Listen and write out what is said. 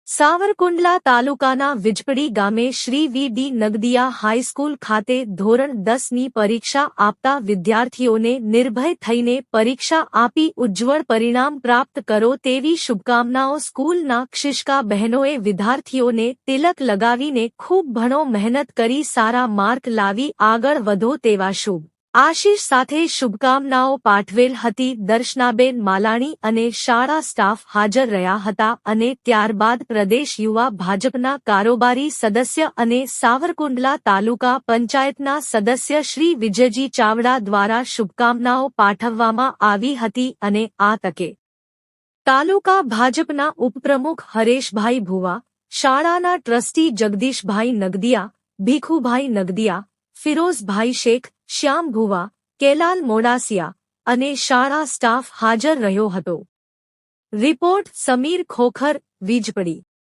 સાવરકુંડલા તાલુકાના વીજપડી ગામે શ્રી વી.ડી. નગદિયા હાઈસ્કૂલ ખાતે ધોરણ 10ની પરીક્ષા આપતા વિદ્યાર્થીઓને નિર્ભય થઈને પરીક્ષા આપી ઉજ્જવળ પરિણામ પ્રાપ્ત કરો તેવી શુભકામનાઓ સ્કૂલના શિક્ષિકા બહેનોએ વિદ્યાર્થીઓને તિલક લગાવીને ખૂબ ભણો, મહેનત કરી સારા માર્ક લાવી આગળ વધો તેવા શુભ આશીષ સાથે શુભકામનાઓ પાઠવેલ હતી. દર્શનાબેન માલાણી અને શાળા સ્ટાફ હાજર રહ્યા હતા અને ત્યારબાદ પ્રદેશ યુવા ભાજપના કારોબારી સદસ્ય અને સાવરકુંડલા તાલુકા પંચાયતના સદસ્ય શ્રી વિજયજી ચાવડા દ્વારા શુભકામનાઓ પાઠવવામાં આવી હતી અને આ તકે તાલુકા ભાજપના ઉપપ્રમુખ હરેશભાઈ ભુવા, શાળાના ટ્રસ્ટી જગદીશભાઈ નગદિયા, ભીખુભાઈ નગદિયા, ફિરોઝભાઈ શેખ, શ્યામ ભુવા, કેલાલ મોડાસિયા અને શાળા સ્ટાફ હાજર રહ્યો હતો. રિપોર્ટ સમીર ખોખર, વીજપડી.